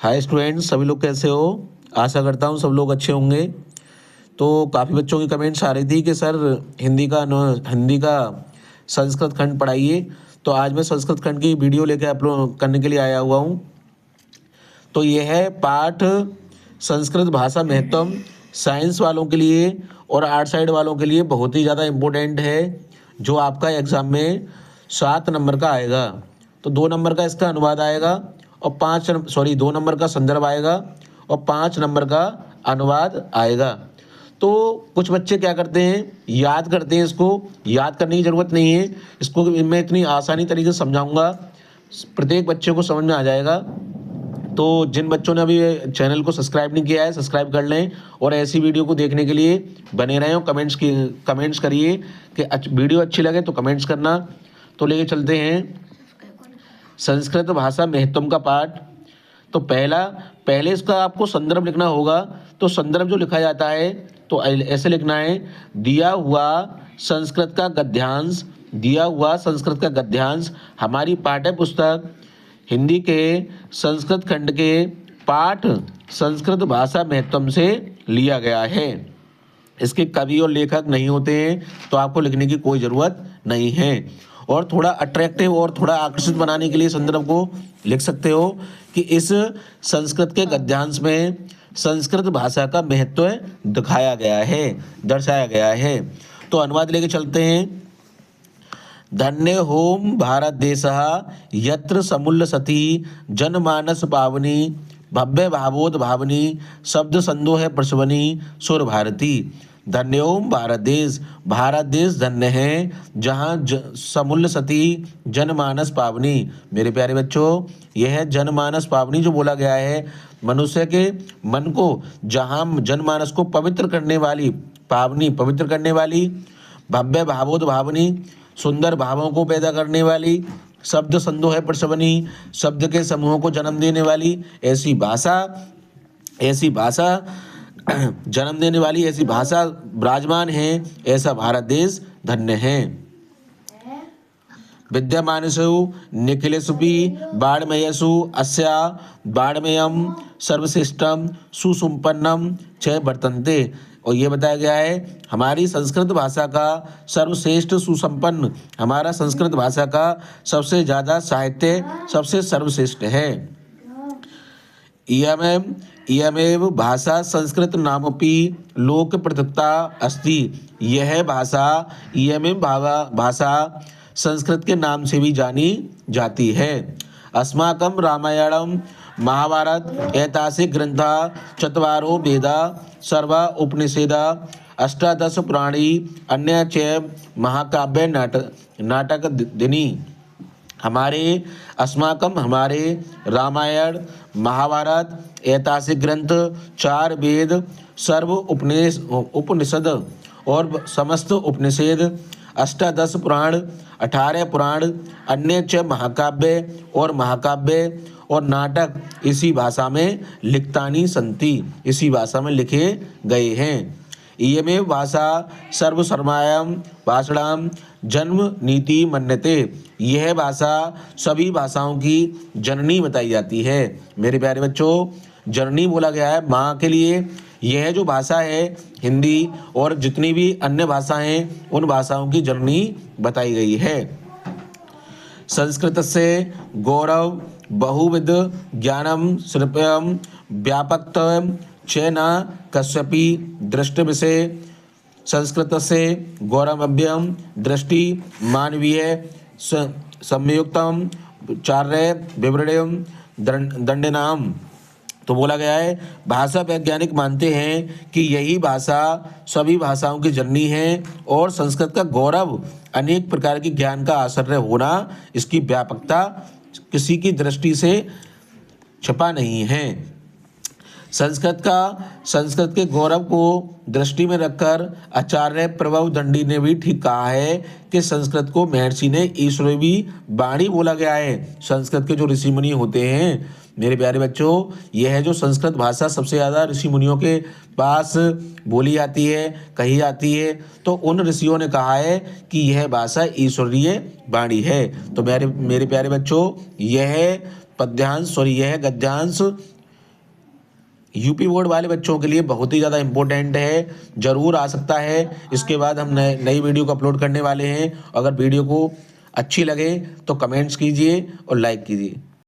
Hi students, सभी लोग कैसे हो। आशा करता हूँ सब लोग अच्छे होंगे। तो काफ़ी बच्चों की कमेंट्स आ रही थी कि सर हिंदी का संस्कृत खंड पढ़ाइए। तो आज मैं संस्कृत खंड की वीडियो लेकर अपलोड करने के लिए आया हुआ हूँ। तो ये है पाठ संस्कृत भाषा महत्वम। साइंस वालों के लिए और आर्ट साइड वालों के लिए बहुत ही ज़्यादा इम्पोर्टेंट है, जो आपका एग्ज़ाम में 7 नंबर का आएगा। तो 2 नंबर का इसका अनुवाद आएगा और 2 नंबर का संदर्भ आएगा और 5 नंबर का अनुवाद आएगा। तो कुछ बच्चे क्या करते हैं, याद करते हैं। इसको याद करने की ज़रूरत नहीं है, इसको मैं इतनी आसानी तरीके से समझाऊंगा, प्रत्येक बच्चे को समझ में आ जाएगा। तो जिन बच्चों ने अभी चैनल को सब्सक्राइब नहीं किया है, सब्सक्राइब कर लें और ऐसी वीडियो को देखने के लिए बने रहें। कमेंट्स करिए कि वीडियो अच्छी लगे तो कमेंट्स करना। तो लेके चलते हैं संस्कृत भाषा महत्वम का पाठ। तो पहले इसका आपको संदर्भ लिखना होगा। तो संदर्भ जो लिखा जाता है तो ऐसे लिखना है, दिया हुआ संस्कृत का गद्यांश हमारी पाठ्य पुस्तक हिंदी के संस्कृत खंड के पाठ संस्कृत भाषा महत्वम से लिया गया है। इसके कवि और लेखक नहीं होते हैं, तो आपको लिखने की कोई ज़रूरत नहीं है। और थोड़ा अट्रैक्टिव और थोड़ा आकर्षित बनाने के लिए संदर्भ को लिख सकते हो कि इस संस्कृत के गद्यांश में संस्कृत भाषा का महत्व दिखाया गया है, दर्शाया गया है। तो अनुवाद लेके चलते हैं। धन्य होम भारत देशः यत्र समुल्लसति जनमानस पावनी भव्य भावोद भावनी शब्द संदोह प्रसवनी सुर भारती। धन्य ओम भारत देश धन्य है जहाँ समुल्लसति जनमानस पावनी। मेरे प्यारे बच्चों, यह है जनमानस पावनी जो बोला गया है, मनुष्य के मन को जहाँ जनमानस को पवित्र करने वाली पावनी, पवित्र करने वाली, भव्य भावोद भावनी सुंदर भावों को पैदा करने वाली, शब्द संदोह प्रसवनी शब्द के समूहों को जन्म देने वाली ऐसी भाषा जन्म देने वाली ऐसी भाषा विराजमान है, ऐसा भारत देश धन्य है। विद्यमानेषु निखिलेषुपि बाणमयेषु अस्या बाणमयम सर्वश्रेष्ठम सुसंपन्नम च वर्तन्ते। और ये बताया गया है हमारी संस्कृत भाषा का सर्वश्रेष्ठ सुसंपन्न, हमारा संस्कृत भाषा का सबसे ज़्यादा साहित्य सबसे सर्वश्रेष्ठ है। इयमेव भाषा संस्कृत नामपि लोक प्रथक्ता अस्ति। यह भाषा संस्कृत के नाम से भी जानी जाती है। अस्माकं रामायणम महाभारत ऐतिहासिक ग्रंथा चत्वारो वेदा सर्वा उपनिषेदा अष्टादश पुराणी अन्य च महाकाव्य नाटक दिनी। हमारे रामायण महाभारत ऐतिहासिक ग्रंथ 4 वेद सर्व उपनिषद और समस्त उपनिषद 18 पुराण 18 पुराण अन्य च महाकाव्य और नाटक इसी भाषा में लिखतानी संति, इसी भाषा में लिखे गए हैं। इयमेव भाषा सर्वसर्मायाम भाषणाम जन्म नीति मन्यते। यह भाषा सभी भाषाओं की जननी बताई जाती है। मेरे प्यारे बच्चों, जननी बोला गया है माँ के लिए। यह जो भाषा है हिंदी और जितनी भी अन्य भाषाएं हैं उन भाषाओं की जननी बताई गई है। संस्कृत से गौरव बहुविध ज्ञानम श्रव्यम व्यापकत्वम च न कस्यपि दृष्टि विषय। संस्कृत से गौरवभ्यम दृष्टि मानवीय संयुक्तम चार्य विवरणम दंडनाम। तो बोला गया है भाषा वैज्ञानिक मानते हैं कि यही भाषा सभी भाषाओं की जननी है और संस्कृत का गौरव अनेक प्रकार के ज्ञान का आश्रय होना, इसकी व्यापकता किसी की दृष्टि से छिपा नहीं है। संस्कृत के गौरव को दृष्टि में रखकर आचार्य प्रभव दंडी ने भी ठीक कहा है कि संस्कृत को महर्षि ने ईश्वरी वाणी बोला गया है। संस्कृत के जो ऋषि मुनि होते हैं मेरे प्यारे बच्चों, यह है जो संस्कृत भाषा सबसे ज़्यादा ऋषि मुनियों के पास बोली जाती है, कही जाती है, तो उन ऋषियों ने कहा है कि यह भाषा ईश्वरीय वाणी है। तो मेरे प्यारे बच्चों, यह गद्यांश यूपी बोर्ड वाले बच्चों के लिए बहुत ही ज़्यादा इम्पोर्टेंट है, ज़रूर आ सकता है। इसके बाद हम नई वीडियो को अपलोड करने वाले हैं। अगर वीडियो को अच्छी लगे तो कमेंट्स कीजिए और लाइक कीजिए।